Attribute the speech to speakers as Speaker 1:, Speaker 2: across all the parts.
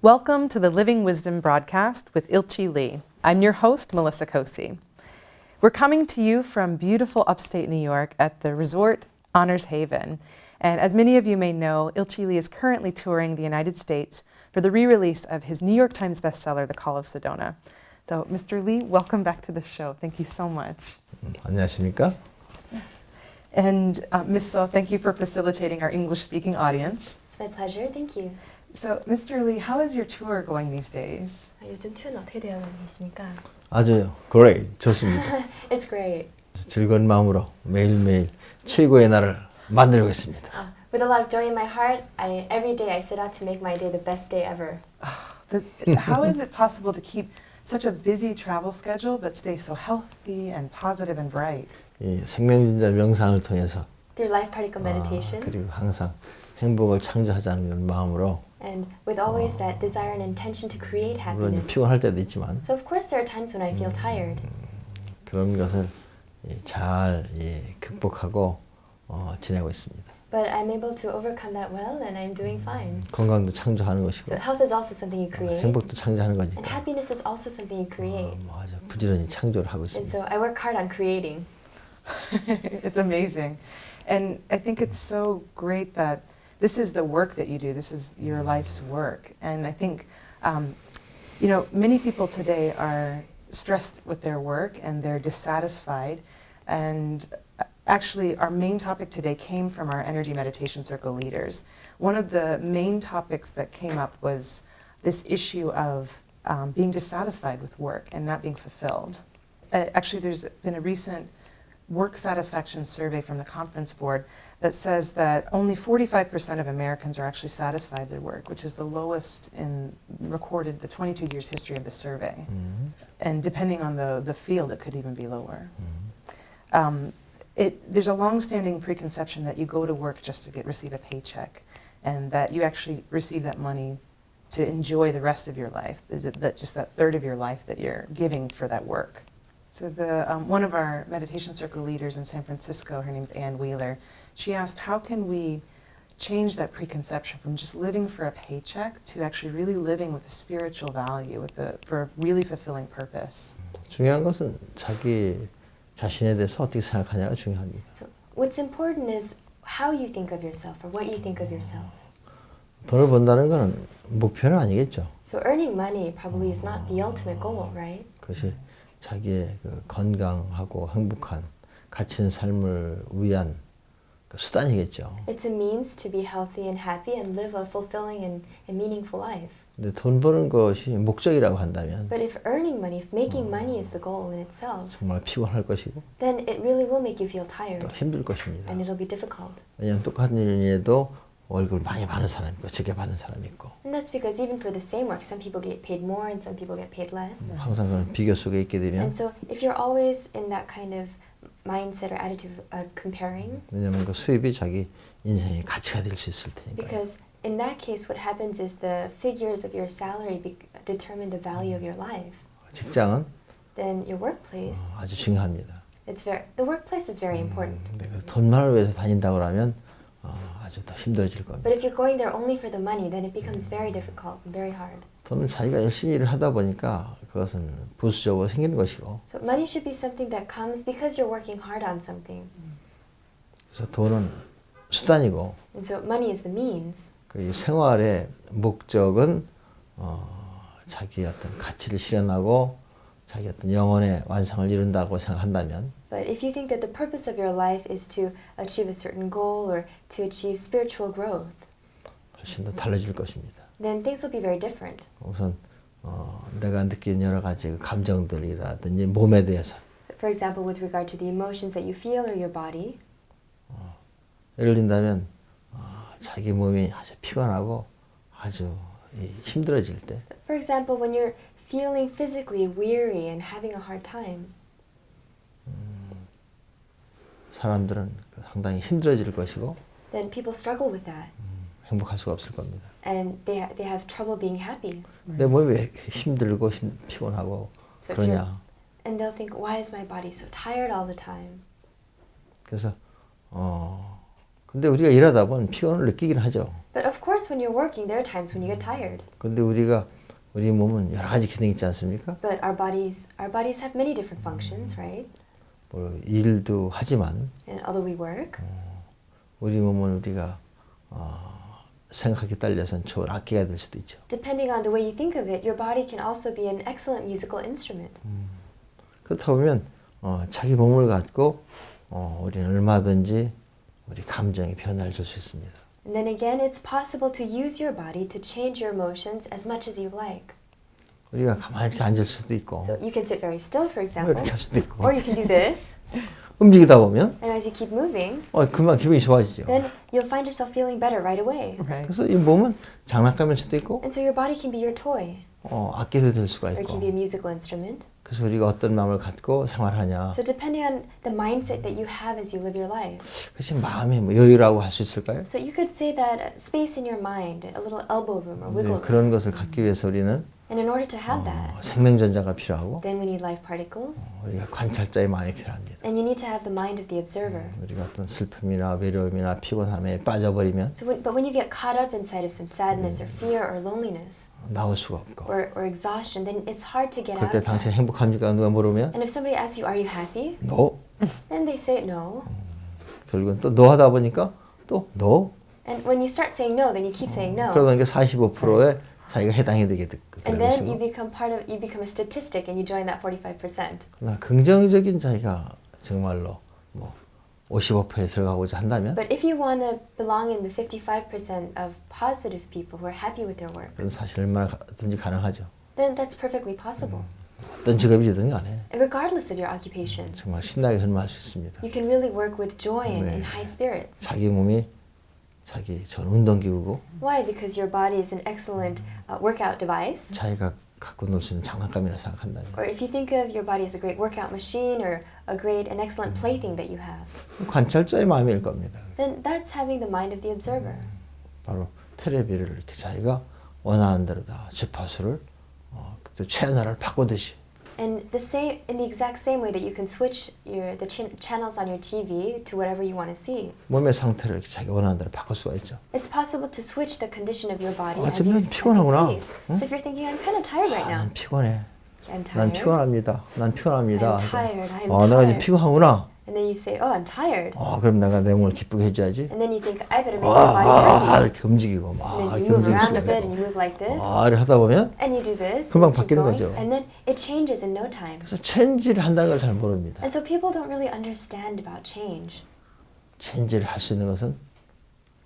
Speaker 1: Welcome to the Living Wisdom broadcast with Ilchi Lee. I'm your host, Melissa Kosi. We're coming to you from beautiful upstate New York at the resort Honors Haven. And as many of you may know, Ilchi Lee is currently touring the United States for the re-release of his New York Times bestseller, The Call of Sedona. So, Mr. Lee, welcome back to the show. Thank you so much.
Speaker 2: 안녕하십니까?
Speaker 1: And Ms. So, thank you for facilitating our English-speaking audience.
Speaker 3: It's my pleasure. Thank you.
Speaker 1: So, Mr. Lee, how is your tour going these days?
Speaker 3: 요즘 투어는 어떻게 되어 계십니까?
Speaker 2: 아주 great, 좋습니다.
Speaker 3: It's great.
Speaker 2: 즐거운 마음으로 매일매일 최고의 날을 만들고 있습니다.
Speaker 3: With a lot of joy in my heart, every day I set out to make my day the best day ever.
Speaker 1: How is it possible to keep such a busy travel schedule but stay so healthy and positive and bright?
Speaker 2: 이 생명진자 명상을 통해서
Speaker 3: Through life particle meditation,
Speaker 2: 그리고 항상 행복을 창조하자는 마음으로
Speaker 3: and with always that desire and intention to create
Speaker 2: 물론
Speaker 3: happiness.
Speaker 2: 피곤할 때도 있지만
Speaker 3: So of course there are times when I feel tired,
Speaker 2: 그런 것을 잘 극복하고 지내고 있습니다.
Speaker 3: but I'm able to overcome that well and I'm doing fine.
Speaker 2: 건강도 창조하는 것이고
Speaker 3: So health is also something you create,
Speaker 2: 행복도 창조하는
Speaker 3: and
Speaker 2: 거니까
Speaker 3: happiness is also something you create.
Speaker 2: 아주 부지런히 창조를 하고
Speaker 3: And
Speaker 2: 있습니다.
Speaker 3: so I work hard on creating.
Speaker 1: It's amazing. And I think it's so great that this is the work that you do. This is your life's work. And I think, many people today are stressed with their work and they're dissatisfied. And actually, our main topic today came from our Energy Meditation Circle leaders. One of the main topics that came up was this issue of being dissatisfied with work and not being fulfilled. Actually, there's been a recent work satisfaction survey from the Conference Board that says that only 45% of Americans are actually satisfied with their work, which is the lowest in recorded the 22 years history of the survey. And depending on the field, it could even be lower. There's a long-standing preconception that you go to work just to receive a paycheck, and that you actually receive that money to enjoy the rest of your life. Is it that just that third of your life that you're giving for that work? So one of our meditation circle leaders in San Francisco, her name's Ann Wheeler, she asked, how can we change that preconception from just living for a paycheck to actually really living with a spiritual value, for a really fulfilling purpose?
Speaker 2: 중요한 것은 자기 자신에 대해서 어떻게 생각하냐가 중요합니다.
Speaker 3: So what's important is how you think of yourself or what you think of yourself.
Speaker 2: 돈을 번다는 것은 목표는 아니겠죠.
Speaker 3: So earning money probably is not the ultimate goal, right?
Speaker 2: 그것이 자기의 건강하고 행복한 가치 있는 삶을 위한 수단이겠죠.
Speaker 3: It's a means to be healthy and happy and live a fulfilling and meaningful life.
Speaker 2: 근데 돈 버는 것이 목적이라고 한다면
Speaker 3: But if earning money, if making money is the goal in itself,
Speaker 2: 정말 피곤할 것이고
Speaker 3: then it really will make you feel tired
Speaker 2: 또 힘들 것입니다.
Speaker 3: and it'll be difficult.
Speaker 2: 왜냐하면 똑같은 일에도 월급을 많이 받는 사람이 있고 적게 받는 사람이 있고
Speaker 3: And that's because even for the same work, some people get paid more and some people get paid less.
Speaker 2: 항상 그런 비교 속에 있게 되면
Speaker 3: And so if you're always in that kind of mindset or attitude of comparing,
Speaker 2: 왜냐하면 그 수입이 자기 인생의 가치가 될 수 있을 테니까요.
Speaker 3: because in that case what happens is the figures of your salary determine the value of your life.
Speaker 2: 직장은
Speaker 3: Then your workplace,
Speaker 2: 아주 중요합니다.
Speaker 3: the workplace is very important.
Speaker 2: 근데 그 돈만을 위해서 다닌다고 하면 아주 더 힘들어질 겁니다.
Speaker 3: But if you're going there only for the money, then it becomes very difficult and very hard.
Speaker 2: 돈은 자기가 열심히 일을 하다 보니까 그것은 부수적으로 생기는 것이고
Speaker 3: So money should be something that comes because you're working hard on something.
Speaker 2: 그래서 돈은 수단이고
Speaker 3: And so money is the means.
Speaker 2: 그 생활의 목적은 자기의 어떤 가치를 실현하고 자기 어떤 영혼의 완성을 이룬다고 생각한다면
Speaker 3: But if you think that the purpose of your life is to achieve a certain goal or to achieve spiritual growth,
Speaker 2: 훨씬 더 달라질 것입니다.
Speaker 3: then things will be very different.
Speaker 2: 우선 내가 느낀 여러 가지 감정들이라든지 몸에 대해서
Speaker 3: For example, with regard to the emotions that you feel or your body,
Speaker 2: 예를 든다면 자기 몸이 아주 피곤하고 아주 힘들어질 때
Speaker 3: for example, when you're feeling physically weary and having a hard time,
Speaker 2: 사람들은 상당히 힘들어질 것이고
Speaker 3: then people struggle with that
Speaker 2: 행복할 수가 없을 겁니다.
Speaker 3: and they have trouble being happy.
Speaker 2: 내 몸이 왜 힘들고 피곤하고
Speaker 3: So if
Speaker 2: 그러냐.
Speaker 3: and they'll think, why is my body so tired all the time?
Speaker 2: 그래서 근데 우리가 일하다 보면 피곤을 느끼긴 하죠.
Speaker 3: But of course, course, when you're working, there are times when you get tired.
Speaker 2: 근데 우리 몸은 여러 가지 기능이 있지 않습니까?
Speaker 3: But our bodies have many different functions, right?
Speaker 2: 뭐 일도 하지만
Speaker 3: And although we work,
Speaker 2: 우리 몸은 우리가 생각하기 딸려서는 좋은 악기가 될 수도 있죠.
Speaker 3: depending on the way you think of it, your body can also be an excellent musical instrument.
Speaker 2: 그렇다 보면 자기 몸을 갖고 우리는 얼마든지 우리 감정의 변화를 줄 수 있습니다.
Speaker 3: And then again, it's possible to use your body to change your emotions as much as you like.
Speaker 2: 우리가 가만히 이렇게 앉을 수도 있고
Speaker 3: So you can sit very still, for example,
Speaker 2: 이렇게 할 수도 있고
Speaker 3: or you can do this.
Speaker 2: 움직이다 보면
Speaker 3: And as you keep moving,
Speaker 2: 금방 기분이 좋아지죠.
Speaker 3: then you'll find yourself feeling better right away.
Speaker 1: Right.
Speaker 2: 그래서 이 몸은 장난감일 수도 있고
Speaker 3: And so your body can be your toy,
Speaker 2: 악기도 될 수가
Speaker 3: or it can be a
Speaker 2: 있고
Speaker 3: musical instrument.
Speaker 2: 그래서 우리가 어떤 마음을 갖고 생활하냐
Speaker 3: So depending on the mindset that you have as you live your life.
Speaker 2: 그것이 마음의 뭐 여유라고 할 수 있을까요?
Speaker 3: So you could say that space in your mind, a little elbow room or
Speaker 2: 네,
Speaker 3: wiggle room.
Speaker 2: 그런 것을 갖기 위해서 우리는
Speaker 3: And in order to have that,
Speaker 2: 생명전자가 필요하고
Speaker 3: then we need life particles.
Speaker 2: 우리가 관찰자의 마음이 필요합니다.
Speaker 3: And you need to have the mind of the observer.
Speaker 2: 우리가 어떤 슬픔이나 외로움이나 피곤함에 빠져버리면
Speaker 3: So but when you get caught up inside of some sadness or fear or loneliness
Speaker 2: 나올 수가 없고
Speaker 3: or exhaustion, then it's hard to get out
Speaker 2: 그때
Speaker 3: of
Speaker 2: 당신
Speaker 3: that.
Speaker 2: 행복합니까? 누가 물으면
Speaker 3: And if somebody asks you, are you happy?
Speaker 2: No.
Speaker 3: Then they say no.
Speaker 2: 결국은 또 no 하다 보니까 또 no.
Speaker 3: And when you start saying no, then you keep saying no.
Speaker 2: 그러다 보니까 45%에 자기가 해당이 되게 되는
Speaker 3: And then you
Speaker 2: 것이고
Speaker 3: become a statistic and you join that 45%.
Speaker 2: 그러나 긍정적인 자기가 정말로 뭐 55%에 들어가고자 한다면
Speaker 3: But if you want to belong in the 55% of positive people who are happy with their work,
Speaker 2: 그건 사실 얼마든지 가능하죠.
Speaker 3: then that's perfectly possible.
Speaker 2: 어떤 직업이든 간에
Speaker 3: And regardless of your occupation,
Speaker 2: 정말 신나게 근무할 수 있습니다.
Speaker 3: you can really work with joy and
Speaker 2: 네.
Speaker 3: in high spirits.
Speaker 2: 자기 몸이 자기 좋은 운동기구고
Speaker 3: Why? Because your body is an excellent workout device.
Speaker 2: 자기가 갖고 놀 수 있는 장난감이라 생각한다면
Speaker 3: Or if you think of your body as a great workout machine or a great and excellent plaything that you have,
Speaker 2: 관찰자의 마음일 겁니다.
Speaker 3: then that's having the mind of the observer.
Speaker 2: 바로 텔레비를 이렇게 자기가 원하는 대로 다 주파수를 또 채널을 바꾸듯이
Speaker 3: And in the exact same way that you can switch the channels on your TV to whatever you want to see,
Speaker 2: 몸의 상태를 이렇게 자기 원하는 대로 바꿀 수가 있죠.
Speaker 3: it's possible to switch the condition of your body
Speaker 2: 아,
Speaker 3: as
Speaker 2: 좀
Speaker 3: you
Speaker 2: 피곤하구나.
Speaker 3: please. So if you're thinking, I'm kind of tired right now.
Speaker 2: 난 피곤해.
Speaker 3: I'm
Speaker 2: 난
Speaker 3: tired.
Speaker 2: 피곤합니다. 난 피곤합니다.
Speaker 3: I'm tired. I'm
Speaker 2: 내가 지금
Speaker 3: tired.
Speaker 2: 피곤하구나.
Speaker 3: And then you say, oh, I'm tired.
Speaker 2: 그럼 내가 내 몸을 기쁘게 해줘야지.
Speaker 3: And then you think, I better make my body happy.
Speaker 2: 이렇게 움직이고 막
Speaker 3: And then
Speaker 2: 이렇게
Speaker 3: you move
Speaker 2: 움직일
Speaker 3: around
Speaker 2: 수가
Speaker 3: a bit and
Speaker 2: 있고.
Speaker 3: you move like this.
Speaker 2: 이렇게 하다 보면
Speaker 3: And you do this.
Speaker 2: 금방
Speaker 3: And you keep
Speaker 2: 바뀌는
Speaker 3: going.
Speaker 2: 거죠.
Speaker 3: And then it changes in no time.
Speaker 2: 그래서 체인지를 한다는 걸 잘 모릅니다.
Speaker 3: And so people don't really understand about change.
Speaker 2: 체인지를 할 수 있는 것은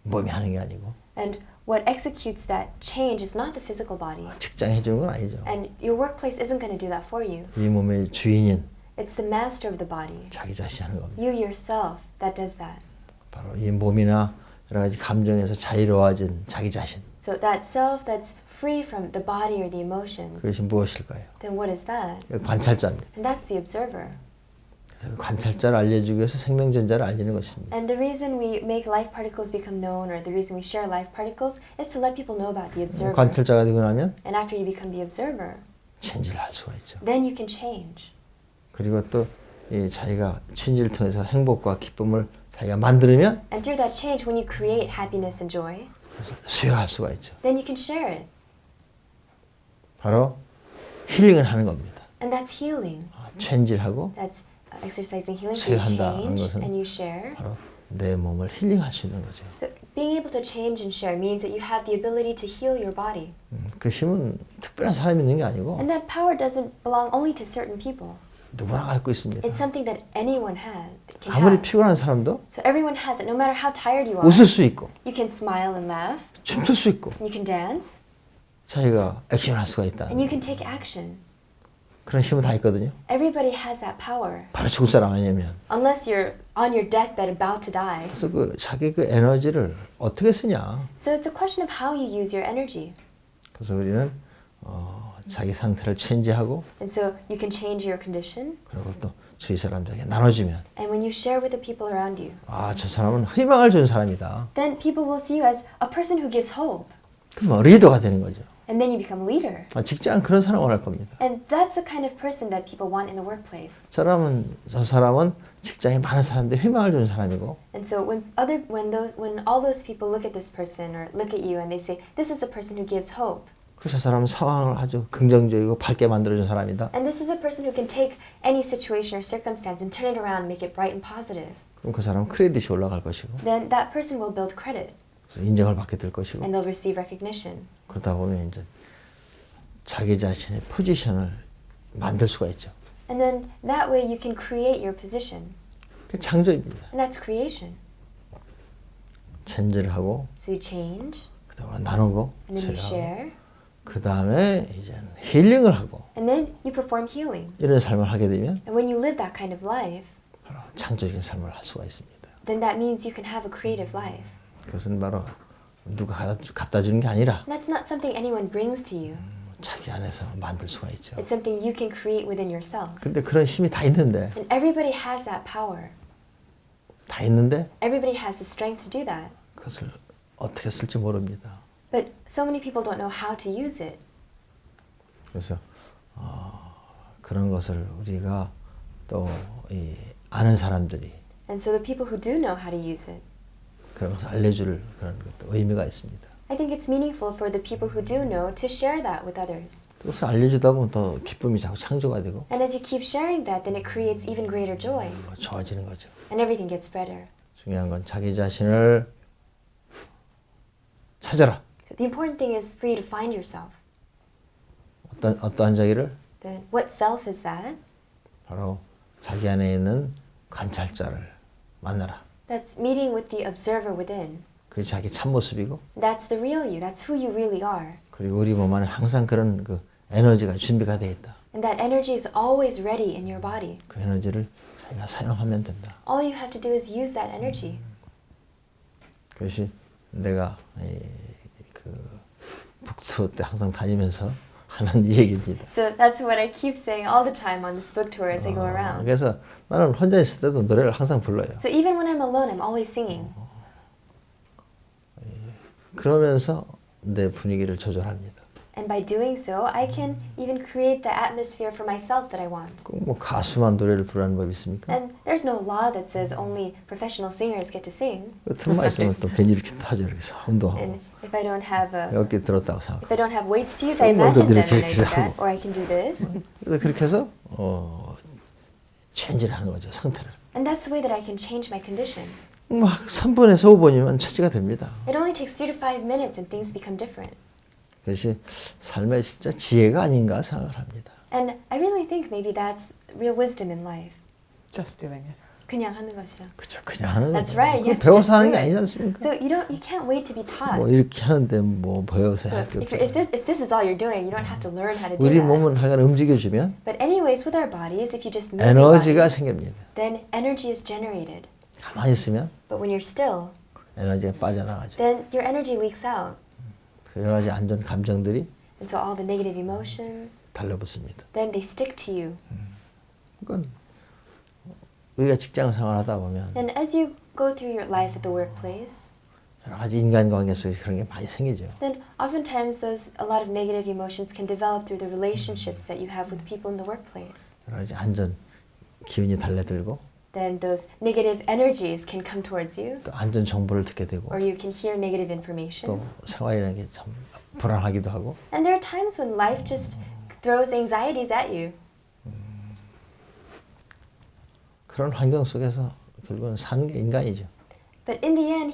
Speaker 2: 몸이 하는 게 아니고
Speaker 3: And what executes that change is not the physical body.
Speaker 2: 직장이 해주는 건 아니죠.
Speaker 3: And your workplace isn't going to do that for you.
Speaker 2: 이 몸의 주인인
Speaker 3: It's the master of the body.
Speaker 2: 자기 자신이 하는 겁니다.
Speaker 3: You yourself that does that.
Speaker 2: 바로 이 몸이나 여러 가지 감정에서 자유로워진 자기 자신.
Speaker 3: So that self that's free from the body or the emotions,
Speaker 2: 그것이 무엇일까요?
Speaker 3: then what is that?
Speaker 2: 관찰자입니다.
Speaker 3: And that's the observer.
Speaker 2: 그래서 그 관찰자를 알려주기 위해서 생명전자를 알리는 것입니다.
Speaker 3: And the reason we make life particles become known, or the reason we share life particles, is to let people know about the observer.
Speaker 2: 관찰자가 되고 나면
Speaker 3: And after you become the observer,
Speaker 2: 체인지를 할 수가 있죠.
Speaker 3: then you can change.
Speaker 2: 그리고 또 이 자기가 체인지를 통해서 행복과 기쁨을 자기가 만들면
Speaker 3: And through that change, when you create happiness and joy,
Speaker 2: 수여할 수가 있죠.
Speaker 3: then you can share it.
Speaker 2: 바로 힐링을 하는 겁니다.
Speaker 3: And that's healing.
Speaker 2: 체인지를 하고
Speaker 3: That's exercising healing. So you
Speaker 2: 수여한다는
Speaker 3: change
Speaker 2: 것은
Speaker 3: and you share.
Speaker 2: 바로 내 몸을 힐링할 수 있는 거죠.
Speaker 3: So being able to change and share means that you have the ability to heal your body.
Speaker 2: 그 힘은 특별한 사람이 있는 게 아니고
Speaker 3: And that power doesn't belong only to certain people.
Speaker 2: 누구나 갖고 있습니다.
Speaker 3: It's something that anyone can
Speaker 2: 아무리
Speaker 3: have.
Speaker 2: 피곤한 사람도
Speaker 3: So everyone has it, no matter how tired you are.
Speaker 2: 웃을 수 있고
Speaker 3: You can smile and laugh.
Speaker 2: 춤출 수 있고
Speaker 3: You can dance.
Speaker 2: 자기가 액션할 수가 있다.
Speaker 3: And you can take action.
Speaker 2: 그런 힘은 다 있거든요.
Speaker 3: Everybody has that power.
Speaker 2: 바로 죽을 사람 아니면.
Speaker 3: Unless you're on your deathbed about to die.
Speaker 2: 그래서 그 자기 그 에너지를 어떻게 쓰냐.
Speaker 3: So it's a question of how you use your energy.
Speaker 2: 그래서 우리는 자기 상태를 체인지하고
Speaker 3: And so you can change your condition.
Speaker 2: 그리고 또 주위 사람들에게 나눠주면
Speaker 3: And when you share with the people around you,
Speaker 2: 저 사람은 희망을 주는 사람이다.
Speaker 3: then people will see you as a person who gives hope.
Speaker 2: 그럼 리더가 되는 거죠.
Speaker 3: And then you become a leader.
Speaker 2: 직장 그런 사람 원할 겁니다.
Speaker 3: And that's the kind of person that people want in the workplace.
Speaker 2: 저 사람은 직장에 많은 사람들이 희망을 주는 사람이고
Speaker 3: And so when all those people look at this person or look at you and they say, this is a person who gives hope.
Speaker 2: 그래서 사람은 상황을 아주 긍정적이고 밝게 만들어준 사람이다.
Speaker 3: And this is a person who can take any situation or circumstance and turn it around and make it bright and positive.
Speaker 2: 그럼 그 사람은 크레딧이 올라갈 것이고
Speaker 3: Then that person will build credit
Speaker 2: 그래서 인정을 받게 될 것이고
Speaker 3: and they'll receive recognition.
Speaker 2: 그러다 보면 이제 자기 자신의 포지션을 만들 수가 있죠.
Speaker 3: And then that way you can create your position.
Speaker 2: 그게 창조입니다.
Speaker 3: And that's creation.
Speaker 2: 체인지를 하고
Speaker 3: So you change,
Speaker 2: 그다음에 나누고
Speaker 3: and then you
Speaker 2: 쉐어하고
Speaker 3: share,
Speaker 2: 그다음에 이제 힐링을 하고
Speaker 3: and then you perform healing.
Speaker 2: 이런 삶을 하게 되면
Speaker 3: And when you live that kind of life,
Speaker 2: 바로 창조적인 삶을 할 수가 있습니다.
Speaker 3: then that means you can have a creative life.
Speaker 2: 그것은 바로 누가 갖다 주는 게 아니라
Speaker 3: And that's not something anyone brings to you.
Speaker 2: 자기 안에서 만들 수가 있죠.
Speaker 3: It's something you can create within yourself.
Speaker 2: 근데 그런 힘이 다 있는데
Speaker 3: And everybody has that power.
Speaker 2: 다 있는데
Speaker 3: Everybody has the strength to do that.
Speaker 2: 그것을 어떻게 쓸지 모릅니다.
Speaker 3: But so many people don't know how to use it.
Speaker 2: 그래서 그런 것을 우리가 또 아는 사람들이
Speaker 3: And so the people who do know how to use it,
Speaker 2: 그런 것을 알려줄 그런 것도 의미가 있습니다.
Speaker 3: I think it's meaningful for the people who do know to share that with others.
Speaker 2: 그것을 알려주다 보면 더 기쁨이 자꾸 창조가 되고
Speaker 3: And as you keep sharing that, then it creates even greater joy.
Speaker 2: 좋아지는 거죠.
Speaker 3: And everything gets better.
Speaker 2: 중요한 건 자기 자신을 찾아라.
Speaker 3: So the important thing is for you to find yourself.
Speaker 2: 어떠한 자기를
Speaker 3: Then what self is that?
Speaker 2: 바로 자기 안에 있는 관찰자를 만나라.
Speaker 3: That's meeting with the observer within.
Speaker 2: 그게 자기 참모습이고
Speaker 3: That's the real you. That's who you really are.
Speaker 2: 그리고 우리 몸 안에 항상 그런 그 에너지가 준비가 되어 있다.
Speaker 3: And that energy is always ready in your body.
Speaker 2: 그 에너지를 자기가 사용하면 된다.
Speaker 3: All you have to do is use that energy.
Speaker 2: 그것이 내가 그 북투어 때 항상 다니면서 하는 얘기입니다.
Speaker 3: So that's what I keep saying all the time on this book tour as I go around.
Speaker 2: 그래서 나는 혼자 있을 때도 노래를 항상 불러요.
Speaker 3: So even when I'm alone, I'm always singing.
Speaker 2: 그러면서 내 분위기를 조절합니다.
Speaker 3: And by doing so, I can even create the atmosphere for myself that I want.
Speaker 2: 꼭 뭐 가수만 노래를 부르는 법이 있습니까?
Speaker 3: And there's no law that says only professional singers get to sing.
Speaker 2: 그 틈만 있으면 또 괜히 이렇게 하죠. 이렇게 운동하고
Speaker 3: And if I don't have
Speaker 2: 어깨 들었다고 생각.
Speaker 3: if I don't have weights to use, I
Speaker 2: 뭐
Speaker 3: imagine them
Speaker 2: 이렇게
Speaker 3: and I do that,
Speaker 2: 하고.
Speaker 3: or I can do this.
Speaker 2: 그래서 그렇게 해서 체인지를 하는 거죠. 상태를.
Speaker 3: And that's the way that I can change my condition.
Speaker 2: 막 3분에서 5분이면 처치가 됩니다.
Speaker 3: It only takes 3 to 5 minutes and things become different.
Speaker 2: 그것이 삶의 진짜 지혜가 아닌가 생각을 합니다.
Speaker 3: And I really think maybe that's real wisdom in life.
Speaker 1: Just doing it.
Speaker 3: 그냥 하는 것이야.
Speaker 2: 그렇죠. 그냥 하는
Speaker 3: That's
Speaker 2: 거죠.
Speaker 3: right. You
Speaker 2: 그거
Speaker 3: have to just
Speaker 2: 배워서 하는
Speaker 3: do
Speaker 2: 게
Speaker 3: it.
Speaker 2: 아니지 않습니까?
Speaker 3: So you can't wait to be taught.
Speaker 2: 뭐 이렇게 하는데 뭐 배워서
Speaker 3: So
Speaker 2: 할 게
Speaker 3: if
Speaker 2: 없죠.
Speaker 3: this is all you're doing, you don't have to learn how to do
Speaker 2: 우리
Speaker 3: that.
Speaker 2: 몸은 하여간 움직여주면
Speaker 3: But anyways, with our bodies, if you just move your
Speaker 2: 에너지가
Speaker 3: body,
Speaker 2: 생깁니다.
Speaker 3: then energy is generated.
Speaker 2: 가만히 있으면
Speaker 3: But when you're still,
Speaker 2: 에너지가 빠져나가죠.
Speaker 3: then your energy leaks out.
Speaker 2: 그 여러 가지 안 좋은 감정들이
Speaker 3: And so all the negative emotions,
Speaker 2: 달라붙습니다.
Speaker 3: then they stick to you.
Speaker 2: 그건 우리가 직장 생활하다 보면
Speaker 3: And as you go through your life at the workplace,
Speaker 2: 여러 가지 인간관계 속에 그런 게 많이 생기죠.
Speaker 3: then oftentimes a lot of negative emotions can develop through the relationships that you have with people in the workplace.
Speaker 2: 여러 가지 안 좋은 기운이 달래들고
Speaker 3: Then those negative energies can come towards you,
Speaker 2: 또 안 좋은 정보를 듣게 되고
Speaker 3: or you can hear negative
Speaker 2: 또
Speaker 3: information.
Speaker 2: 생활이라는 게 참 불안하기도 하고
Speaker 3: And there are times when life just throws anxieties at you.
Speaker 2: 그런 환경 속에서 결국은 사는 게 인간이죠.
Speaker 3: But in the end,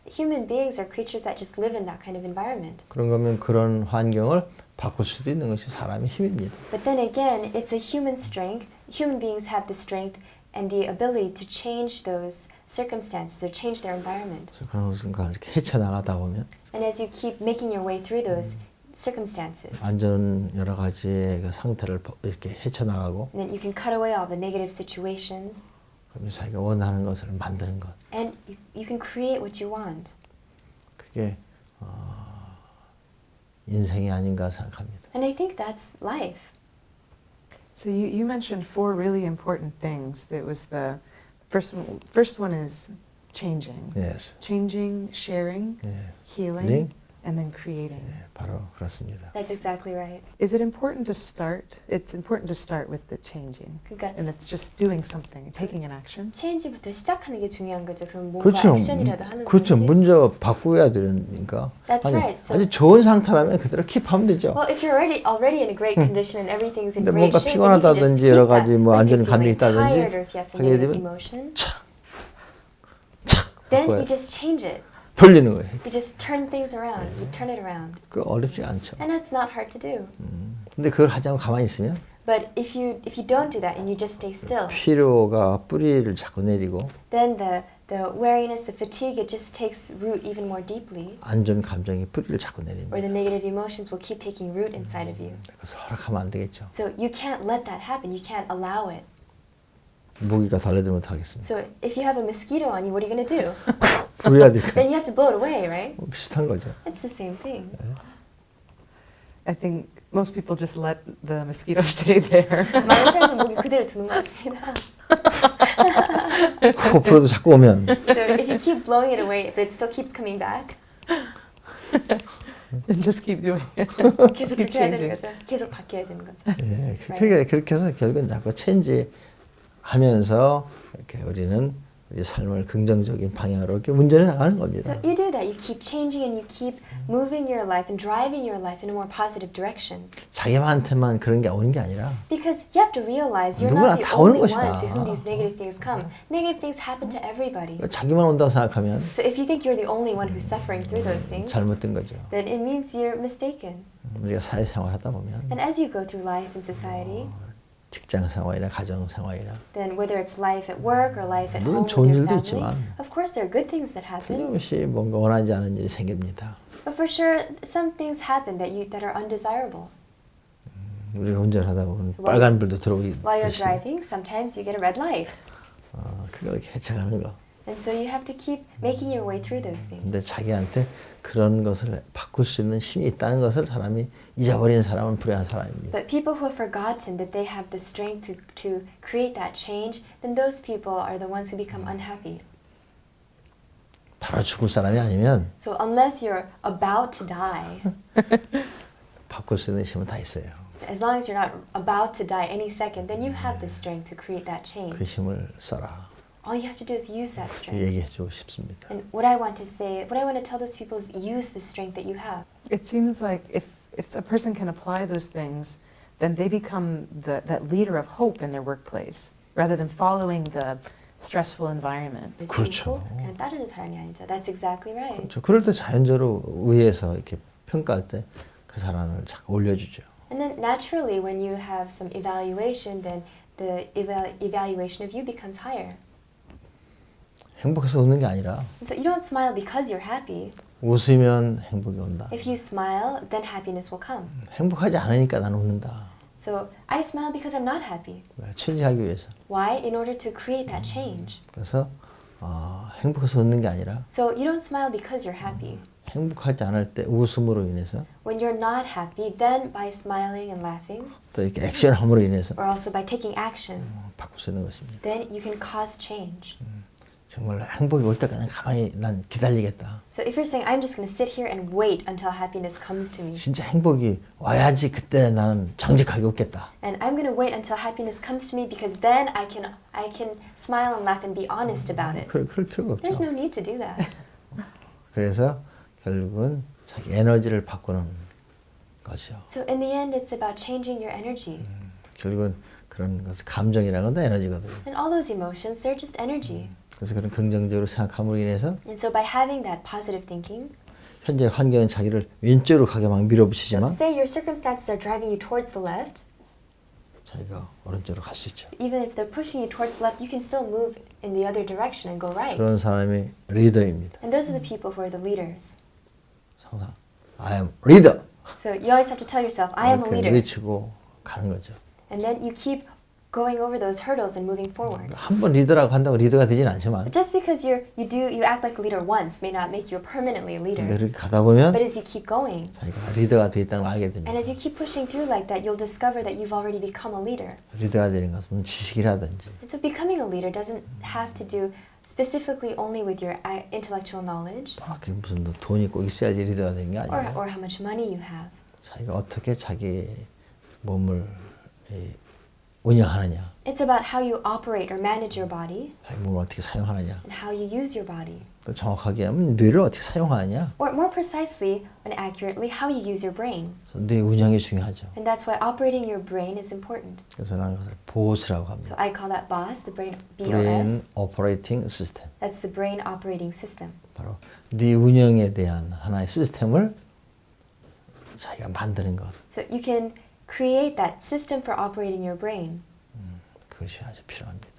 Speaker 3: human beings are creatures that just live in that kind of environment.
Speaker 2: 그런 거면 그런 환경을 바꿀 수도 있는 것이 사람의 힘입니다.
Speaker 3: But then again, it's a human strength. Human beings have the strength and the ability to change those circumstances or change their environment.
Speaker 2: 그래서 그런 것을 이렇게 헤쳐나가다 보면
Speaker 3: And as you keep making your way through those circumstances,
Speaker 2: 완전 여러 가지의 그 상태를 이렇게 헤쳐나가고
Speaker 3: then you can cut away all the negative situations
Speaker 2: 그러면 자기가 원하는 것을 만드는 것.
Speaker 3: and you can create what you want.
Speaker 2: 그게 인생이 아닌가 생각합니다.
Speaker 3: And I think that's life.
Speaker 1: So you mentioned 4 really important things. That was the first one is changing.
Speaker 2: Yes.
Speaker 1: Changing, sharing,
Speaker 2: 예.
Speaker 1: healing,
Speaker 2: Healing,
Speaker 1: and then creating.
Speaker 2: 바로 그렇습니다.
Speaker 3: That's exactly right.
Speaker 1: Is it important to start? It's important to start with the changing.
Speaker 3: 그러니까
Speaker 1: And it's just doing something, taking an action.
Speaker 3: 체인지부터 시작하는 게 중요한 거죠. 그럼 뭔가
Speaker 2: 그렇죠.
Speaker 3: 액션이라도 하는
Speaker 2: 그렇죠.
Speaker 3: 거지.
Speaker 2: 먼저 바꾸어야 되니까.
Speaker 3: That's
Speaker 2: 아니,
Speaker 3: right. So-
Speaker 2: 아주 좋은 상태라면 그대로 킵하면 되죠.
Speaker 3: Well, if you're already in a great condition and everything's in
Speaker 2: 근데
Speaker 3: great
Speaker 2: 뭔가
Speaker 3: shape, then you can just
Speaker 2: 피곤하다든지
Speaker 3: keep
Speaker 2: 여러
Speaker 3: that.
Speaker 2: 가지 뭐
Speaker 3: Like
Speaker 2: 안전
Speaker 3: if you're
Speaker 2: 감이
Speaker 3: like tired
Speaker 2: 있다든지
Speaker 3: or if you have some
Speaker 2: 하게
Speaker 3: negative
Speaker 2: 되면
Speaker 3: emotion,
Speaker 2: 착
Speaker 3: then
Speaker 2: 바꿔야
Speaker 3: you just change it.
Speaker 2: 돌리는 거예요.
Speaker 3: You just turn things around. You turn it around.
Speaker 2: 그 어렵지 않죠.
Speaker 3: And that's not hard to do.
Speaker 2: 근데 그걸 하지 않고 가만히 있으면
Speaker 3: But if you don't do that and you just stay still,
Speaker 2: 피로가 뿌리를 자꾸 내리고
Speaker 3: then the weariness, the fatigue, it just takes root even more deeply.
Speaker 2: 안 좋은 감정이 뿌리를 자꾸
Speaker 3: Or
Speaker 2: 내립니다.
Speaker 3: the negative emotions will keep taking root inside of you.
Speaker 2: 그래서 허락하면 안 되겠죠.
Speaker 3: So you can't let that happen. You can't allow it.
Speaker 2: 모기가 달래들면 하겠습니다.
Speaker 3: So if you have a mosquito on you, what are you going to do?
Speaker 2: 불어야 될까?
Speaker 3: Then you have to blow it away, right?
Speaker 2: 비슷한 거죠.
Speaker 3: It's the same thing.
Speaker 1: I think most people just let the mosquito stay there.
Speaker 3: 많은 사람은 목이 그대로 두는 것 같습니다.
Speaker 2: 코 불어도 자꾸 오면
Speaker 3: So if you keep blowing it away, but it still keeps coming back,
Speaker 1: And just keep doing it.
Speaker 3: 계속
Speaker 1: Keep
Speaker 3: 그렇게 해야 되는
Speaker 1: changing.
Speaker 3: 거죠. 계속 바뀌어야 되는 거죠.
Speaker 2: 예, 그렇게 해서 결국은 자꾸 체인지 하면서 이렇게 우리는 우리 삶을 긍정적인 방향으로 이렇게 운전해 나가는 겁니다.
Speaker 3: So you do that. You keep changing and you keep moving your life and driving your life in a more positive direction.
Speaker 2: 자기한테만 그런 게 오는 게 아니라
Speaker 3: Because you have to realize you're
Speaker 2: 누구나
Speaker 3: not the
Speaker 2: 다 오는
Speaker 3: only
Speaker 2: 것이다.
Speaker 3: one to whom these negative things come. Negative things happen to everybody.
Speaker 2: 자기만 온다고 생각하면
Speaker 3: So if you think you're the only one who's suffering through those things,
Speaker 2: 잘못된 거죠.
Speaker 3: then it means you're mistaken.
Speaker 2: 우리가 사회생활 하다 보면
Speaker 3: And as you go through life and society,
Speaker 2: 직장 생활이나 가정 생활이나
Speaker 3: then whether it's life at work or life at
Speaker 2: 물론
Speaker 3: home
Speaker 2: 좋은
Speaker 3: with your
Speaker 2: 일도
Speaker 3: family,
Speaker 2: 있지만
Speaker 3: of course there are good things that happen.
Speaker 2: 틀림없이 뭔가 원하지 않은 일이 생깁니다.
Speaker 3: But for sure, some things happen that are undesirable.
Speaker 2: 우리가 운전하다 보면
Speaker 3: While-
Speaker 2: 빨간불도 들어오기
Speaker 3: While you're
Speaker 2: 대신
Speaker 3: driving, sometimes you get a red light.
Speaker 2: 그걸 이렇게 헤쳐가는 거.
Speaker 3: And so you have to keep making your way through those
Speaker 2: 근데
Speaker 3: things.
Speaker 2: 자기한테 그런 것을 바꿀 수 있는 힘이 있다는 것을 사람이 잊어버린 사람은 불행한 사람입니다.
Speaker 3: But people who have forgotten that they have the strength to create that change, then those people are the ones who become unhappy.
Speaker 2: 바로 죽을 사람이 아니면
Speaker 3: So unless you're about to die,
Speaker 2: 바꿀 수 있는 힘은 다 있어요.
Speaker 3: as long as you're not about to die any second, then you have the strength to create that change.
Speaker 2: 그 힘을 써라.
Speaker 3: All you have to do is use that
Speaker 2: 그
Speaker 3: strength.
Speaker 2: 얘기해 주고 싶습니다.
Speaker 3: And what I want to say, what I want to tell those people is use the strength that you have.
Speaker 1: It seems like if a person can apply those things, then they become that leader of hope in their workplace, rather than following the stressful environment.
Speaker 2: 그렇죠.
Speaker 3: 그냥 따르는 사람이 아니죠. That's exactly right.
Speaker 2: 그렇죠. 그럴 때 자연적으로 의해서 이렇게 평가할 때 그 사람을 자꾸 올려주죠.
Speaker 3: And then naturally, when you have some evaluation, then the evaluation of you becomes higher.
Speaker 2: 행복해서 웃는 게 아니라
Speaker 3: And so you don't smile because you're happy.
Speaker 2: 웃으면 행복이 온다.
Speaker 3: If you smile, then happiness will come.
Speaker 2: 행복하지 않으니까 나는 웃는다.
Speaker 3: So I smile because I'm not happy.
Speaker 2: 체인지하기 위해서.
Speaker 3: Why? In order to create that change.
Speaker 2: 그래서 행복해서 웃는 게 아니라
Speaker 3: So you don't smile because you're happy.
Speaker 2: 행복하지 않을 때 웃음으로 인해서
Speaker 3: When you're not happy, then by smiling and laughing,
Speaker 2: 또 이렇게 액션함으로 인해서
Speaker 3: or also by taking action,
Speaker 2: 바꿀 수 있는 것입니다.
Speaker 3: then you can cause change.
Speaker 2: 정말 행복이 올 때까지 가만히 난 기다리겠다.
Speaker 3: So if you're saying, I'm just going to sit here and wait until happiness comes to me,
Speaker 2: 진짜 행복이 와야지 그때 나는 정직하게 웃겠다.
Speaker 3: and I'm going to wait until happiness comes to me because then I can smile and laugh and be honest about it.
Speaker 2: 그럴 필요가
Speaker 3: There's
Speaker 2: 없죠.
Speaker 3: no need to do that.
Speaker 2: 그래서 결국은 자기 에너지를 바꾸는 거죠.
Speaker 3: So in the end, it's about changing your energy.
Speaker 2: 결국은 그런 것을 감정이라는 건 다 에너지거든요.
Speaker 3: And all those emotions, they're just energy.
Speaker 2: 그래서 그런 긍정적으로 생각함으로 인해서
Speaker 3: And so by having that positive thinking,
Speaker 2: 현재 환경은 자기를 왼쪽으로 가게 막 밀어붙이지만
Speaker 3: say your circumstances are driving you towards the left,
Speaker 2: 자기가 오른쪽으로 갈 수 있죠.
Speaker 3: even if they're pushing you towards the left, you can still move in the other direction and go right.
Speaker 2: 그런 사람이 리더입니다.
Speaker 3: And those are the people who are the leaders.
Speaker 2: 항상 I am leader.
Speaker 3: So you always have to tell yourself, I am a
Speaker 2: 이렇게
Speaker 3: leader.
Speaker 2: 외치고 가는 거죠.
Speaker 3: And then you keep going over those hurdles and moving forward.
Speaker 2: 한 번 리더라고 한다고 리더가 되진 않지만
Speaker 3: But just because you act like a leader once may not make you permanently a
Speaker 2: 근데
Speaker 3: leader.
Speaker 2: 이렇게 가다 보면
Speaker 3: But as you keep going,
Speaker 2: 자기가 리더가 되었다는 걸 알게 됩니다.
Speaker 3: and as you keep pushing through like that, you'll discover that you've already become a leader.
Speaker 2: 리더가 되는 것은 지식이라든지
Speaker 3: And so becoming a leader doesn't have to do specifically only with your intellectual knowledge,
Speaker 2: 그게 무슨 돈이 꼭 있어야지 일이 돼야 되는 게 아니고
Speaker 3: or how much money you have.
Speaker 2: 자기가 어떻게 자기 몸을 운영하느냐,
Speaker 3: It's about how you operate or manage your body
Speaker 2: 자기 몸을 어떻게 사용하느냐,
Speaker 3: and how you use your body.
Speaker 2: 또 정확하게 하면 뇌를 어떻게 사용하느냐.
Speaker 3: Or more precisely and accurately, how you use your brain.
Speaker 2: 그래서 뇌 운영이 중요하죠.
Speaker 3: And that's why operating your brain is important.
Speaker 2: 그래서 나는 그것을 보스라고
Speaker 3: So
Speaker 2: 합니다.
Speaker 3: I call that BOSS, the brain,
Speaker 2: Brain
Speaker 3: BOS.
Speaker 2: Operating System.
Speaker 3: That's the brain operating system.
Speaker 2: 바로 뇌 운영에 대한 하나의 시스템을 자기가 만드는 것.
Speaker 3: So you can create that system for operating your brain.
Speaker 2: 그것이 아주 필요합니다.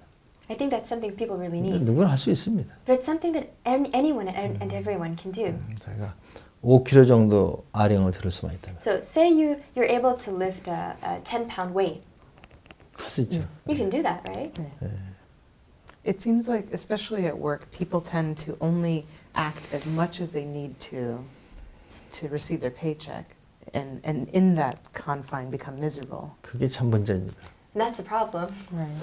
Speaker 3: I think that's something people really
Speaker 2: 근데
Speaker 3: need.
Speaker 2: 누구나 할 수 있습니다.
Speaker 3: But it's something that anyone and everyone can do.
Speaker 2: 자기가 5kg 정도 아령을 들을 수만 있다면
Speaker 3: So say you're able to lift a 10-pound weight.
Speaker 2: 할 수 있죠.
Speaker 3: You can do that, right?
Speaker 1: It seems like, especially at work, people tend to only act as much as they need to receive their paycheck, and in that confine become miserable.
Speaker 2: 그게 참 문제입니다.
Speaker 3: And that's the problem.
Speaker 1: Right.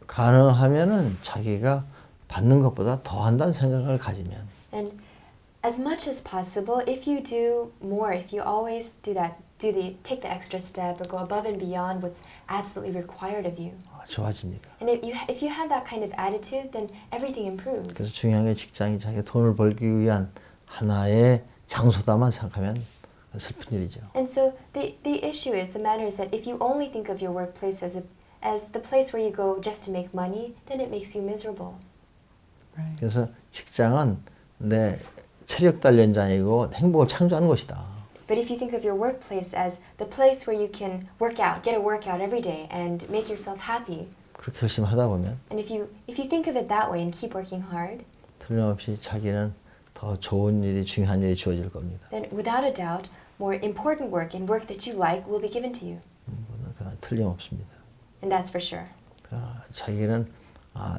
Speaker 2: 가능하면은 자기가 받는 것보다 더 한다는 생각을 가지면
Speaker 3: And as much as possible, if you do more, if you always do that, take the extra step or go above and beyond what's absolutely required of you.
Speaker 2: 좋아집니다.
Speaker 3: And if you have that kind of attitude, then everything improves.
Speaker 2: 그래서 중요한 게 직장이 자기가 돈을 벌기 위한 하나의 장소다만 생각하면 슬픈 일이죠.
Speaker 3: And so the issue is, the matter is that if you only think of your workplace as the place where you go just to make money, then it makes you miserable.
Speaker 1: Right.
Speaker 2: 그래서 직장은 내 체력 단련장이고 행복을 창조하는 곳이다.
Speaker 3: But if you think of your workplace as the place where you can work out, get a workout every day and make yourself happy,
Speaker 2: 그렇게 열심히 하다 보면
Speaker 3: and if you think of it that way and keep working hard,
Speaker 2: 틀림없이 자기는 더 좋은 일이 중요한 일이 주어질 겁니다.
Speaker 3: then without a doubt, more important work and work that you like will be given to you.
Speaker 2: 그건 틀림없습니다.
Speaker 3: And that's for sure.
Speaker 2: 자기는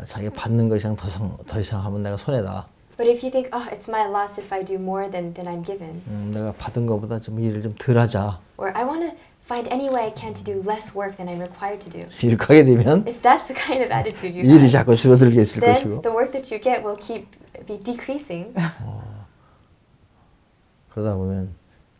Speaker 2: 자기가 받는 것이랑 더 이상 하면 내가 손해다.
Speaker 3: But if you think, oh, it's my loss if I do more than I'm given,
Speaker 2: 내가 받은 것보다 좀 일을 좀 덜 하자.
Speaker 3: or I want to find any way I can to do less work than I'm required to do.
Speaker 2: 이렇게 하게 되면
Speaker 3: If that's the kind of attitude you
Speaker 2: 일이
Speaker 3: have,
Speaker 2: 자꾸 줄어들게 있을
Speaker 3: then
Speaker 2: 것이고
Speaker 3: the work that you get will be decreasing.
Speaker 2: 그러다 보면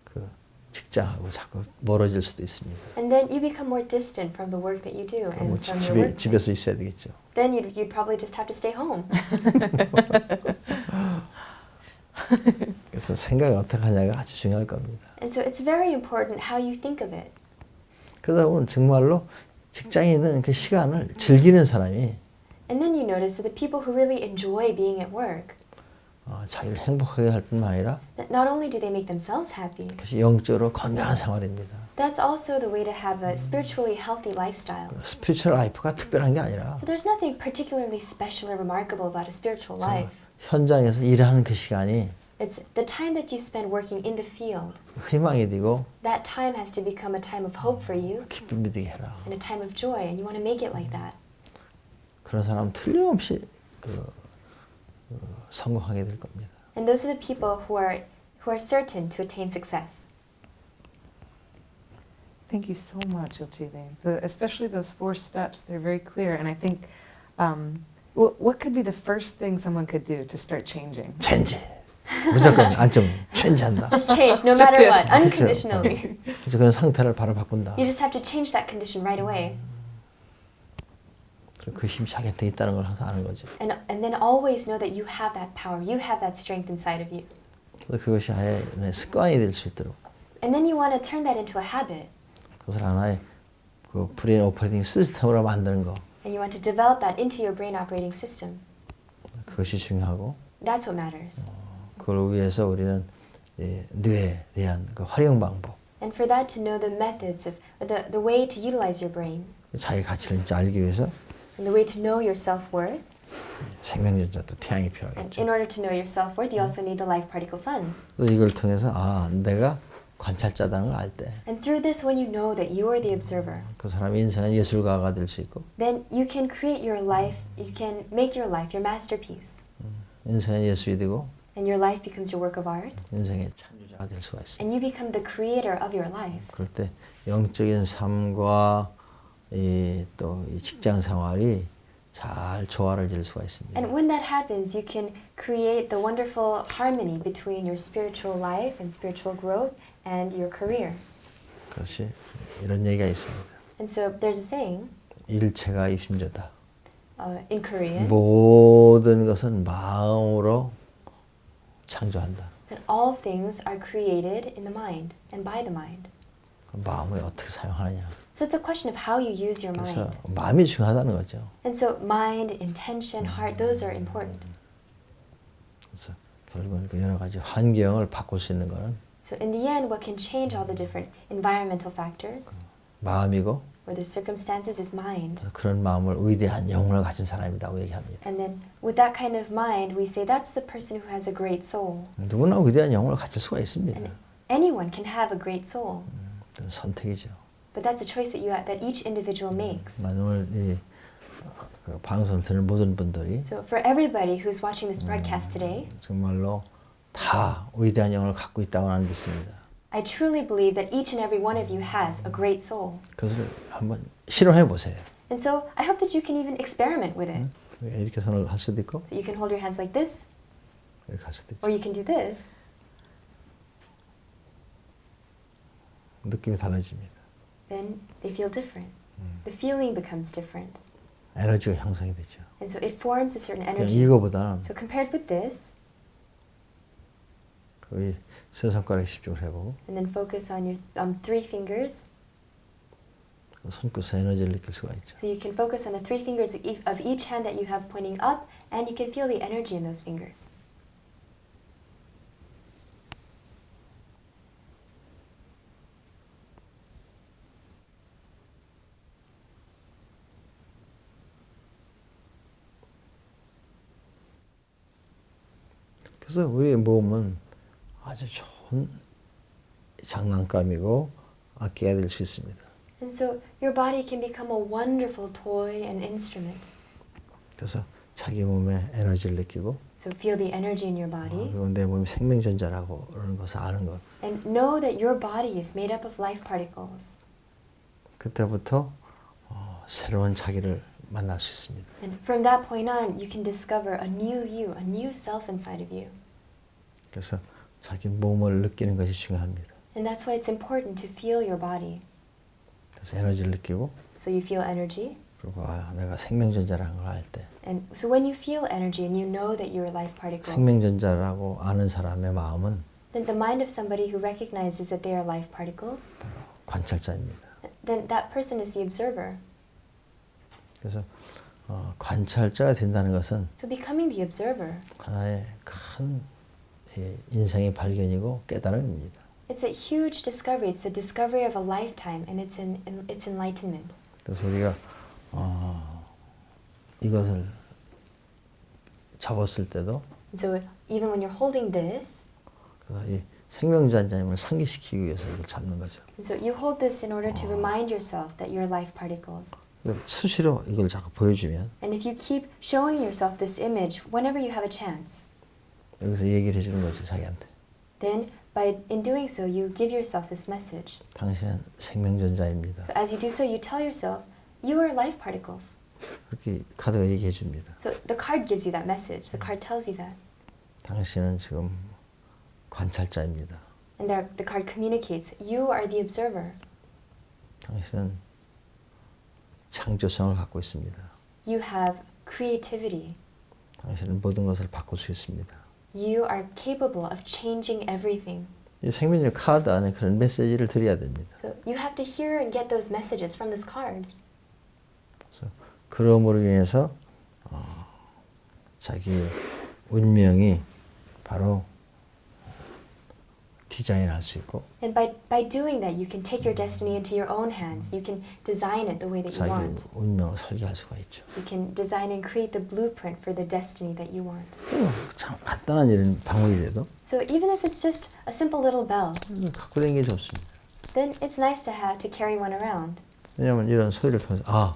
Speaker 2: 그 직장하고 자꾸 멀어질 수도 있습니다.
Speaker 3: And then you become more distant from the work that you do
Speaker 2: 그럼
Speaker 3: and from your
Speaker 2: 집에서
Speaker 3: workplace.
Speaker 2: 있어야 되겠죠.
Speaker 3: Then you'd probably just have to stay home.
Speaker 2: 그래서 생각을 어떻게 하냐가 아주 중요할 겁니다.
Speaker 3: And so it's very important how you think of it.
Speaker 2: 그러다 보면 정말로 직장에 있는 그 시간을 즐기는 사람이
Speaker 3: And then you notice that the people who really enjoy being at work,
Speaker 2: 자기를 행복하게 할 뿐만 아니라
Speaker 3: that not only do they make themselves happy,
Speaker 2: 그것이 영적으로 건강한 생활입니다.
Speaker 3: that's also the way to have a spiritually healthy lifestyle.
Speaker 2: 스피리추얼 라이프가 특별한 게 아니라
Speaker 3: So there's nothing particularly special or remarkable about a spiritual life.
Speaker 2: 현장에서 일하는 그 시간이
Speaker 3: It's the time that you spend working in the field.
Speaker 2: 희망이 되고
Speaker 3: That time has to become a time of hope for you
Speaker 2: 기쁨이 되게 해라.
Speaker 3: and a time of joy, and you want to make it like that.
Speaker 2: 그런 사람은 틀림없이 성공하게 될 겁니다.
Speaker 3: And those are the people who are certain to attain success.
Speaker 1: Thank you so much, Ilchile. Especially those 4 steps, they're very clear. And I think, what could be the first thing someone could do to start changing?
Speaker 2: 체인지. 무조건 안점 체인지한다.
Speaker 3: Just change, no
Speaker 1: Just
Speaker 3: matter
Speaker 1: do it.
Speaker 3: what, unconditionally.
Speaker 2: 그래서 그런 상태를 바로 바꾼다.
Speaker 3: You just have to change that condition right away.
Speaker 2: 그리고 그 힘이 자기한테 있다는 걸 항상 아는 거죠.
Speaker 3: And then always know that you have that power, you have that strength inside of you.
Speaker 2: 그래서 그것이 아예 습관이 될 수 있도록
Speaker 3: And then you want to turn that into a habit.
Speaker 2: 그것을 하나의 그 브레인 오퍼레이팅 시스템으로 만드는 거.
Speaker 3: And you want to develop that into your brain operating system.
Speaker 2: 그것이 중요하고
Speaker 3: That's what matters.
Speaker 2: 그걸 위해서 우리는 뇌에 대한 그 활용 방법,
Speaker 3: And for that to know the methods of the way to utilize your brain
Speaker 2: 자기 가치를 진짜 알기 위해서
Speaker 3: and the way to know your self-worth.
Speaker 2: 생명전자 또 태양이
Speaker 3: And
Speaker 2: 필요하겠죠.
Speaker 3: in order to know your self-worth, you also need the life particle sun.
Speaker 2: 그래서 이걸 통해서 내가 관찰자다는 걸 알 때 그
Speaker 3: And through this, when you know that you are the observer,
Speaker 2: 사람의 인생은 예술가가 될 수 있고
Speaker 3: then you can create your life, you can make your life your masterpiece.
Speaker 2: 인생은 예술이 되고
Speaker 3: And your life becomes your work of art.
Speaker 2: 인생의 창조자가 될 수가 있습니다.
Speaker 3: And you become the creator of your life.
Speaker 2: 그럴 때 영적인 삶과 또 이 직장 생활이 잘 조화를 지을 수가 있습니다.
Speaker 3: And when that happens, you can create the wonderful harmony between your spiritual life and spiritual growth and your career.
Speaker 2: 그것이 이런 얘기가 있습니다.
Speaker 3: And so there's a saying
Speaker 2: 일체가 입심조다.
Speaker 3: in Korean
Speaker 2: 모든 것은 마음으로 창조한다.
Speaker 3: that all things are created in the mind and by the mind.
Speaker 2: 마음을 어떻게 사용하느냐.
Speaker 3: So it's a question of how you use your
Speaker 2: 그래서
Speaker 3: mind.
Speaker 2: 마음이 중요하다는 거죠.
Speaker 3: And so mind, intention, heart, those are important.
Speaker 2: 그래서 결국은 그 여러 가지 환경을 바꿀 수 있는 것은
Speaker 3: So in the end, what can change all the different environmental factors
Speaker 2: 마음이고
Speaker 3: or the circumstances is mind.
Speaker 2: 그런 마음을 위대한 영혼을 가진 사람이라고 얘기합니다.
Speaker 3: And then with that kind of mind, we say that's the person who has a great soul.
Speaker 2: 누구나 위대한 영혼을 가질 수가 있습니다.
Speaker 3: And anyone can have a great soul.
Speaker 2: 그건 선택이죠.
Speaker 3: But that's a choice that each individual makes.
Speaker 2: 오늘 이 그 방송을 듣는 모든 분들이
Speaker 3: So for everybody who's watching this broadcast today,
Speaker 2: 정말로 다 위대한 영혼을 갖고 있다고 나는 믿습니다.
Speaker 3: I truly believe that each and every one of you has a great soul.
Speaker 2: 그것을 한번 실험해 보세요.
Speaker 3: And so I hope that you can even experiment with it.
Speaker 2: 이렇게 손을 할 수도 있고
Speaker 3: So you can hold your hands like this,
Speaker 2: 이렇게 할 수도 있죠.
Speaker 3: or you can do this.
Speaker 2: 느낌이 달라집니다.
Speaker 3: Then they feel different. The feeling becomes different.
Speaker 2: 에너지가 형성이 되죠.
Speaker 3: And so it forms a certain
Speaker 2: 그냥
Speaker 3: energy.
Speaker 2: 이거보다는
Speaker 3: So compared with this,
Speaker 2: 거의 세 손가락에 집중을 해보고
Speaker 3: and then focus on your three fingers.
Speaker 2: 손끝에 에너지를 느낄 수가 있죠.
Speaker 3: So you can focus on the three fingers of each hand that you have pointing up, and you can feel the energy in those fingers.
Speaker 2: 그래서 우리의 몸은 아주 좋은 장난감이고 악기가 될 수 있습니다.
Speaker 3: And so your body can become a wonderful toy and instrument.
Speaker 2: 그래서 자기 몸에 에너지를 느끼고
Speaker 3: So feel the energy in your body,
Speaker 2: 그리고 내 몸이 생명전자라고 그러는 것을 아는 것.
Speaker 3: and know that your body is made up of life particles.
Speaker 2: 그때부터 새로운 자기를 만날 수 있습니다.
Speaker 3: And from that point on, you can discover a new you, a new self inside of you.
Speaker 2: 그래서 자기 몸을 느끼는 것이 중요합니다.
Speaker 3: And that's why it's important to feel your body.
Speaker 2: 그래서 에너지를 느끼고
Speaker 3: So you feel energy.
Speaker 2: 그리고 내가 생명전자라는 걸 알 때
Speaker 3: And so when you feel energy and you know that you're life particles,
Speaker 2: 생명전자라고 아는 사람의 마음은
Speaker 3: then the mind of somebody who recognizes that they are life particles,
Speaker 2: 관찰자입니다.
Speaker 3: then that person is the observer.
Speaker 2: 그래서 관찰자가 된다는 것은
Speaker 3: So becoming the observer,
Speaker 2: 하나의 큰 인생의 발견이고 깨달음입니다.
Speaker 3: it's a huge discovery. It's the discovery of a lifetime, and it's enlightenment.
Speaker 2: 그래서 우리가 이것을 잡았을 때도
Speaker 3: And so even when you're holding this,
Speaker 2: 그래서 이 생명전자임을 상기시키기 위해서 이걸 잡는 거죠.
Speaker 3: and so you hold this in order to remind yourself that you're life particles.
Speaker 2: 수시로 이걸 자꾸 보여주면
Speaker 3: And if you keep showing yourself this image whenever you have a chance,
Speaker 2: 여기서 얘기를 해주는 거죠, 자기한테.
Speaker 3: then in doing so, you give yourself this message.
Speaker 2: 당신은 생명전자입니다.
Speaker 3: So as you do so, you tell yourself, you are life particles.
Speaker 2: 그렇게 카드가 얘기해 줍니다.
Speaker 3: So the card gives you that message. The card tells you that.
Speaker 2: 당신은 지금 관찰자입니다.
Speaker 3: And the card communicates, you are the observer.
Speaker 2: 당신은 창조성을 갖고 있습니다.
Speaker 3: You have creativity.
Speaker 2: 당신은 모든 것을 바꿀 수 있습니다.
Speaker 3: You are capable of changing everything.
Speaker 2: 이 생명의 카드 안에 그런 메시지를 드려야 됩니다.
Speaker 3: So you have to hear and get those messages from this card.
Speaker 2: 그래서 그러므로 인해서 자기의 운명이 바로 디자인할 수 있고
Speaker 3: And by doing that, you can take your destiny into your own hands. You can design it the way that you
Speaker 2: 자기
Speaker 3: want.
Speaker 2: 운명을 설계할 수가 있죠.
Speaker 3: You can design and create the blueprint for the destiny that you want.
Speaker 2: 참 간단한 이런 방법이라도
Speaker 3: So even if it's just a simple little bell,
Speaker 2: 갖고 다니는 게 좋습니다.
Speaker 3: then it's nice to carry one around.
Speaker 2: 왜냐하면 이런 소리를 통해서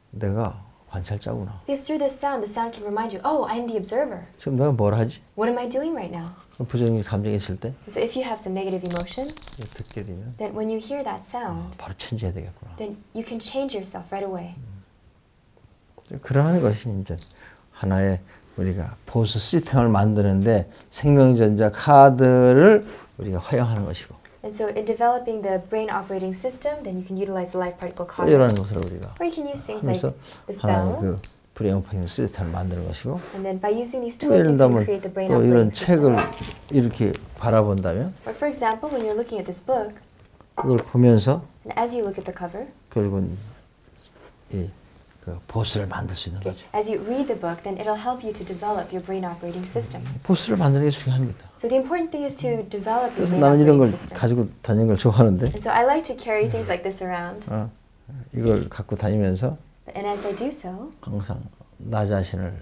Speaker 2: 내가 관찰자구나.
Speaker 3: Because through this sound can remind you, oh, I'm the observer.
Speaker 2: 지금 내가 뭘 하지?
Speaker 3: What am I doing right now?
Speaker 2: 부정적인 감정이 있을 때
Speaker 3: And so if you have some negative emotion,
Speaker 2: 듣게 되면
Speaker 3: then when you hear that sound,
Speaker 2: 바로 천지해야 되겠구나.
Speaker 3: then you can change yourself right away.
Speaker 2: 그러한 것이 이제 하나의 우리가 보수 시스템을 만드는데 생명전자 카드를 우리가 활용하는 것이고
Speaker 3: And so in developing the brain operating system, then you can utilize the life particle card.
Speaker 2: 이러한 것을 우리가
Speaker 3: Or you can use things like
Speaker 2: 하면서
Speaker 3: this
Speaker 2: 하나의
Speaker 3: bell.
Speaker 2: 그 브레인 오퍼닝 시스템을 만드는 것이고
Speaker 3: And then by using these
Speaker 2: 또
Speaker 3: tools,
Speaker 2: 예를
Speaker 3: you can
Speaker 2: 들면
Speaker 3: create the brain
Speaker 2: 또 이런
Speaker 3: operating system.
Speaker 2: 책을 이렇게 바라본다면
Speaker 3: Or for example, when you're looking at this book,
Speaker 2: 이걸 보면서
Speaker 3: and as you look at the cover,
Speaker 2: 결국은 그 보스를 만들 수 있는
Speaker 3: okay,
Speaker 2: 거죠.
Speaker 3: as you read the book, then it'll help you to develop your brain operating system.
Speaker 2: 보스를 만드는 게 중요합니다.
Speaker 3: So the important thing is to develop the
Speaker 2: 그래서
Speaker 3: brain
Speaker 2: 나는 이런
Speaker 3: operating
Speaker 2: 걸
Speaker 3: system.
Speaker 2: 가지고 다니는 걸 좋아하는데
Speaker 3: And so I like to carry things like this around.
Speaker 2: 이걸 갖고 다니면서
Speaker 3: And as I do so,
Speaker 2: 항상 나 자신을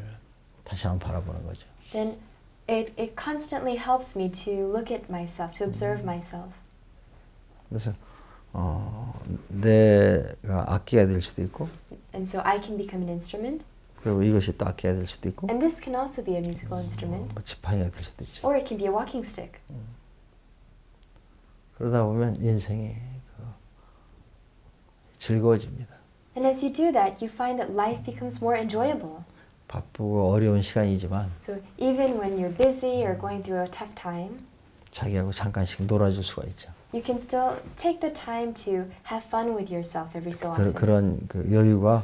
Speaker 2: 다시 한번 바라보는 거죠.
Speaker 3: then it constantly helps me to look at myself, to observe myself.
Speaker 2: 그래서 내가 악기가 될 수도 있고
Speaker 3: And so I can become an instrument,
Speaker 2: 그리고 이것이 또 악기가 될 수도 있고
Speaker 3: and this can also be a musical instrument,
Speaker 2: 뭐 지팡이가 될 수도 있죠.
Speaker 3: or it can be a walking stick.
Speaker 2: 그러다 보면 인생이 즐거워집니다.
Speaker 3: And as you do that, you find that life becomes more enjoyable.
Speaker 2: 바쁘고 어려운 시간이지만
Speaker 3: So even when you're busy or going through a tough time,
Speaker 2: 자기하고 잠깐씩 놀아줄 수가 있죠.
Speaker 3: you can still take the time to have fun with yourself every so often.
Speaker 2: 그런 그 여유가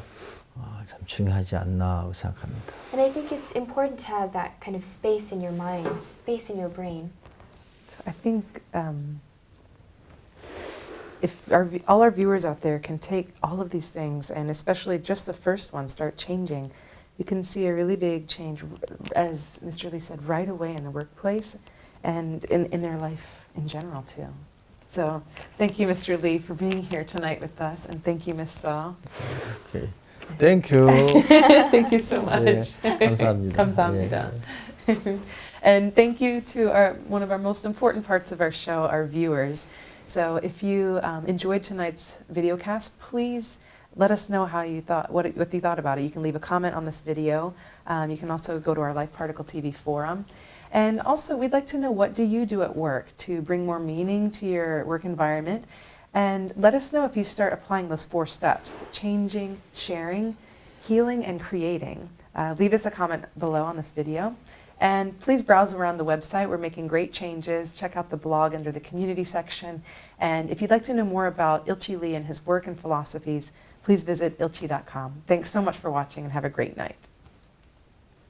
Speaker 2: 참 중요하지 않나 하고 생각합니다.
Speaker 3: And I think it's important to have that kind of space in your mind, space in your brain.
Speaker 1: I think if all our viewers out there can take all of these things, and especially just the first one, start changing, you can see a really big change, as Mr. Lee said, right away in the workplace and in their life in general too. So thank you, Mr. Lee, for being here tonight with us, and thank you, Ms. Saw.
Speaker 2: 오케이. Thank you.
Speaker 1: Thank you so much.
Speaker 2: 예, 감사합니다.
Speaker 1: 감사합니다.
Speaker 2: 예.
Speaker 1: And thank you to one of our most important parts of our show, our viewers. So if you enjoyed tonight's video cast, please let us know how you thought, what you thought about it. You can leave a comment on this video. You can also go to our Life Particle TV forum. And also, we'd like to know, what do you do at work to bring more meaning to your work environment? And let us know if you start applying those 4 steps: changing, sharing, healing, and creating. Leave us a comment below on this video. And please browse around the website. We're making great changes. Check out the blog under the community section. And if you'd like to know more about Ilchi Lee and his work and philosophies, please visit ilchi.com. Thanks so much for watching, and have a great night.